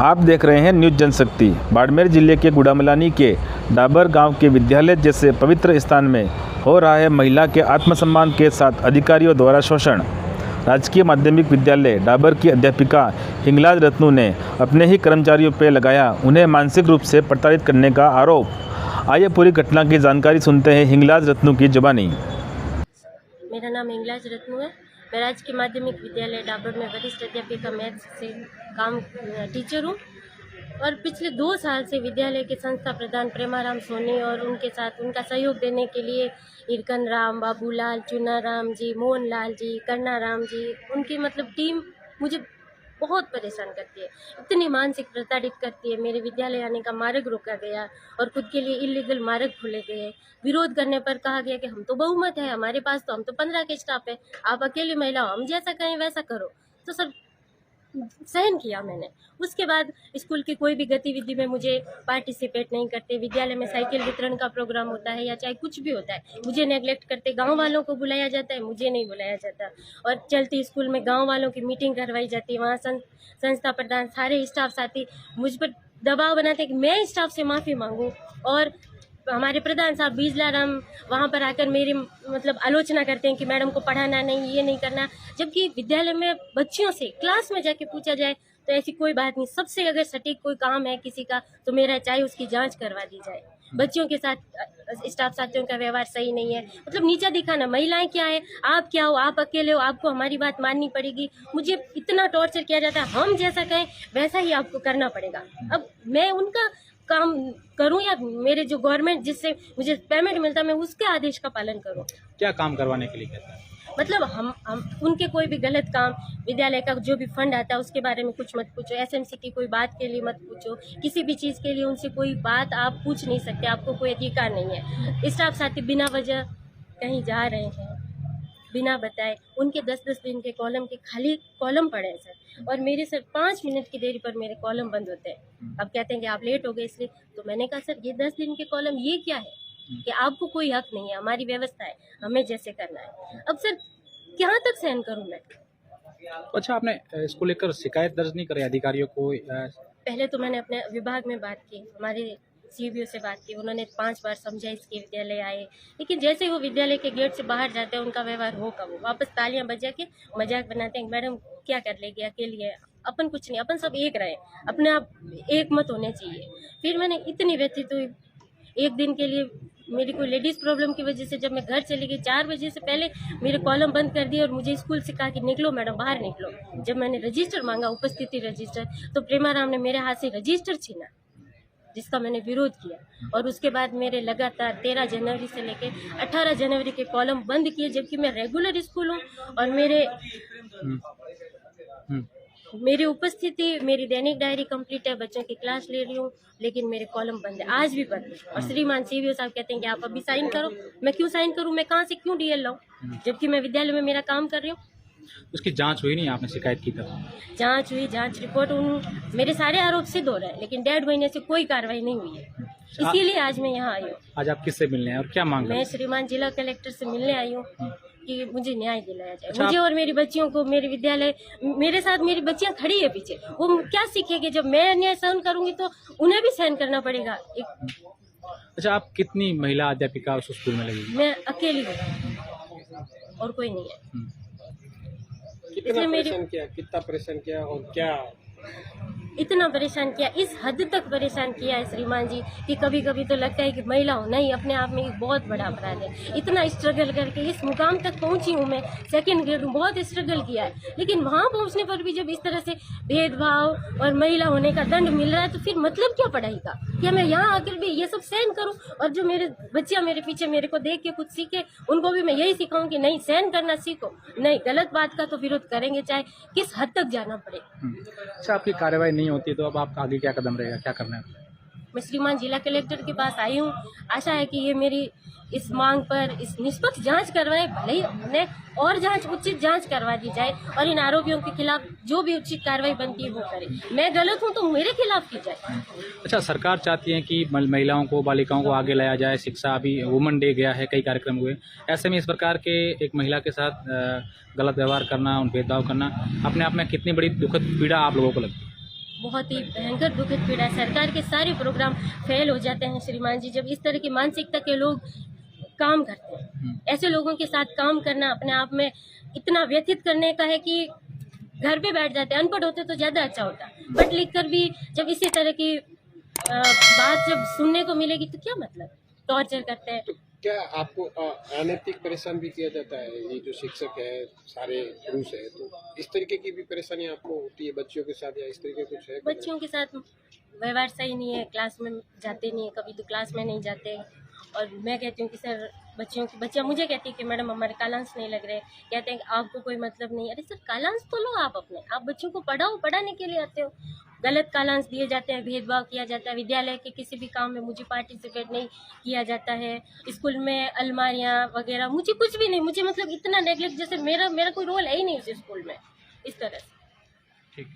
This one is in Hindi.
आप देख रहे हैं न्यूज़ जनशक्ति। बाड़मेर जिले के गुड़ामलानी के डाबर गांव के विद्यालय जैसे पवित्र स्थान में हो रहा है महिला के आत्मसम्मान के साथ अधिकारियों द्वारा शोषण। राजकीय माध्यमिक विद्यालय डाबर की अध्यापिका हिंगलाज रत्नू ने अपने ही कर्मचारियों पर लगाया उन्हें मानसिक रूप से प्रताड़ित करने का आरोप। आइए पूरी घटना की जानकारी सुनते हैं हिंगलाज रत्नू की जुबानी। मेरा नाम हिंगलाज रत्नू है। मैं राजकीय माध्यमिक विद्यालय डाबर में वरिष्ठ अध्यापिका मैथ्स से काम टीचर हूँ और पिछले 2 साल से विद्यालय के संस्था प्रधान प्रेमाराम सोनी और उनके साथ उनका सहयोग देने के लिए इरकन राम, बाबूलाल, चुनाराम जी, मोहनलाल जी, करनाराम जी, उनकी टीम मुझे बहुत परेशान करती है। इतनी मानसिक प्रताड़ित करती है। मेरे विद्यालय आने का मार्ग रोका गया और खुद के लिए इलीगल मार्ग खोले गए। विरोध करने पर कहा गया कि हम तो बहुमत है, हमारे पास तो हम तो 15 के स्टाफ है, आप अकेली महिला हो, हम जैसा कहें वैसा करो। तो सर सहन किया मैंने। उसके बाद स्कूल की कोई भी गतिविधि में मुझे पार्टिसिपेट नहीं करते। विद्यालय में साइकिल वितरण का प्रोग्राम होता है या चाहे कुछ भी होता है, मुझे नेग्लेक्ट करते। गांव वालों को बुलाया जाता है, मुझे नहीं बुलाया जाता। और चलती स्कूल में गांव वालों की मीटिंग करवाई जाती है, वहाँ संस्था प्रधान सारे स्टाफ साथी मुझ पर दबाव बनाते हैं कि मैं स्टाफ से माफ़ी मांगूँ। और हमारे प्रधान साहब बीजलाराम वहाँ पर आकर मेरी आलोचना करते हैं कि मैडम को पढ़ाना नहीं, ये नहीं करना। जबकि विद्यालय में बच्चियों से क्लास में जाके पूछा जाए तो ऐसी कोई बात नहीं। सबसे अगर सटीक कोई काम है किसी का तो मेरा, चाहे उसकी जांच करवा दी जाए। बच्चियों के साथ स्टाफ साथियों का व्यवहार सही नहीं है। नीचा दिखाना, महिलाएं क्या है, आप क्या हो, आप अकेले हो, आपको हमारी बात माननी पड़ेगी। मुझे इतना टॉर्चर किया जाता है, हम जैसा कहें वैसा ही आपको करना पड़ेगा। अब मैं उनका काम करूं या मेरे जो गवर्नमेंट जिससे मुझे पेमेंट मिलता है मैं उसके आदेश का पालन करूं? क्या काम करवाने के लिए कहता है? हम उनके कोई भी गलत काम, विद्यालय का जो भी फंड आता है उसके बारे में कुछ मत पूछो, एसएमसी की कोई बात के लिए मत पूछो, किसी भी चीज़ के लिए उनसे कोई बात आप पूछ नहीं सकते, आपको कोई अधिकार नहीं है। स्टाफ साथी बिना वजह कहीं जा रहे हैं बिना बताए, उनके 10-10 दिन के कॉलम के खाली कॉलम पड़े हैं सर, और मेरे सर 5 मिनट की देरी पर मेरे कॉलम बंद होते हैं। अब कहते हैं कि आप लेट हो गए इसलिए। तो मैंने कहा सर ये 10 दिन के कॉलम ये क्या है कि आपको कोई हक नहीं है, हमारी व्यवस्था है, हमें जैसे करना है। अब सर कहाँ तक सहन करूं मैं? अच्छा, आपने इसको लेकर शिकायत दर्ज नहीं करी अधिकारियों को? पहले तो मैंने अपने विभाग में बात की, हमारे सीबीओ से बात की, उन्होंने 5 बार समझाइश की, विद्यालय आए, लेकिन जैसे वो विद्यालय के गेट से बाहर जाते हैं उनका व्यवहार हो कब, वो वापस तालियां बजा के मजाक बनाते हैं, मैडम क्या कर लेगी, अकेली है, अपन कुछ नहीं, अपन सब एक रहे, अपने आप एक मत होने चाहिए। फिर मैंने इतनी व्यथित हुई, एक दिन के लिए मेरी कोई लेडीज़ प्रॉब्लम की वजह से जब मैं घर चली गई 4 बजे से पहले मेरे कॉलम बंद कर दिए और मुझे स्कूल से कहा कि निकलो मैडम, बाहर निकलो। जब मैंने रजिस्टर मांगा, उपस्थिति रजिस्टर, तो प्रेमाराम ने मेरे हाथ से रजिस्टर छीना, जिसका मैंने विरोध किया। और उसके बाद मेरे लगातार 13 जनवरी से लेके 18 जनवरी के कॉलम बंद किए, जबकि मैं रेगुलर स्कूल हूँ और मेरी उपस्थिति, मेरी दैनिक डायरी कंप्लीट है, बच्चों की क्लास ले रही हूँ, लेकिन मेरे कॉलम बंद है, आज भी बंद है। और श्रीमान सीवीओ साहब कहते हैं कि आप अभी साइन करो। मैं क्यों साइन करूँ? मैं कहाँ से क्यों डीएल लाऊं, जबकि मैं विद्यालय में मेरा काम कर रही हूँ। उसकी जांच हुई नहीं? आपने शिकायत की तब? जांच हुई, जांच रिपोर्ट, मेरे सारे आरोप सिद्ध हो रहे हैं, लेकिन 1.5 महीने से कोई कार्रवाई नहीं हुई है। इसीलिए आज मैं यहाँ आई हूँ। आज आप किससे मिलने हैं और क्या मांग रहे हैं? मैं श्रीमान जिला कलेक्टर से मिलने आई हूँ कि मुझे न्याय दिलाया जाए। मुझे और मेरी बच्चियों को, मेरे विद्यालय, मेरे साथ मेरी बच्चियां खड़ी है पीछे, वो क्या सीखेगी? जब मैं अन्याय सहन करूंगी तो उन्हें भी सहन करना पड़ेगा। अच्छा, आप कितनी महिला अध्यापिका उस स्कूल में लगी? मैं अकेली हूँ और कोई नहीं है। कितना परेशान किया और क्या इतना परेशान किया, इस हद तक परेशान किया है श्रीमान जी कि कभी कभी तो लगता है कि महिला होना ही अपने आप में एक बहुत बड़ा अपराध है। इतना स्ट्रगल करके इस मुकाम तक पहुंची हूँ मैं, सेकंड ग्रेड में बहुत स्ट्रगल किया है, लेकिन वहाँ पहुँचने पर भी जब इस तरह से भेदभाव और महिला होने का दंड मिल रहा है तो फिर मतलब क्या पढ़ाई का? क्या मैं यहाँ आकर भी ये सब सहन करूँ? और जो मेरे बच्चियाँ मेरे पीछे मेरे को देख के कुछ सीखे, उनको भी मैं यही सिखाऊँ कि नहीं, सहन करना सीखो, नहीं गलत बात का तो विरोध करेंगे चाहे किस हद तक जाना पड़े। अच्छा, आपकी कार्रवाई नहीं होती तो अब आपका आगे क्या कदम रहेगा, क्या करना है? मैं श्रीमान जिला कलेक्टर के पास आई हूँ। आशा है कि ये मेरी इस मांग पर इस निष्पक्ष जांच करवाए, भले ही उन्हें और जांच, उचित जांच करवा दी जाए और इन आरोपियों के खिलाफ जो भी उचित कार्रवाई बनती है वो करे। मैं गलत हूँ तो मेरे खिलाफ की जाए। अच्छा, सरकार चाहती है कि महिलाओं को, बालिकाओं को आगे लाया जाए, शिक्षा, अभी वुमेन डे गया है, कई कार्यक्रम हुए, ऐसे में इस प्रकार के एक महिला के साथ गलत व्यवहार करना, उन भेदभाव करना अपने आप में कितनी बड़ी दुखद पीड़ा आप लोगों को लगती है? बहुत ही भयंकर दुखद पीड़ा है। सरकार के सारे प्रोग्राम फेल हो जाते हैं श्रीमान जी जब इस तरह की मानसिकता के लोग काम करते हैं। ऐसे लोगों के साथ काम करना अपने आप में इतना व्यथित करने का है कि घर पे बैठ जाते हैं। अनपढ़ होते तो ज़्यादा अच्छा होता, पढ़ लिख कर भी जब इसी तरह की बात जब सुनने को मिलेगी तो क्या मतलब, टॉर्चर करते हैं। तो क्या आपको अनैतिक परेशान भी किया जाता है? ये जो शिक्षक है सारे पुरुष है, तो इस तरीके की भी परेशानी आपको होती है बच्चों के साथ, या इस तरीके कुछ है? बच्चों के साथ व्यवहार सही नहीं है, क्लास में जाते नहीं है, कभी तो क्लास में नहीं जाते। और मैं कहती हूँ कि सर बच्चियाँ मुझे कहती है कि मैडम हमारे कालांश नहीं लग रहे, कहते हैं कि आपको कोई मतलब नहीं। अरे सर कालांश तो लो आप अपने, आप बच्चों को पढ़ाओ, पढ़ाने के लिए आते हो। गलत कालांश दिए जाते हैं, भेदभाव किया जाता है, विद्यालय के किसी भी काम में मुझे पार्टिसिपेट नहीं किया जाता है, स्कूल में अलमारियाँ वगैरह मुझे कुछ भी नहीं, मुझे मतलब इतना नेगलेक्ट, जैसे मेरा कोई रोल है ही नहीं उस स्कूल में, इस तरह से। ठीक।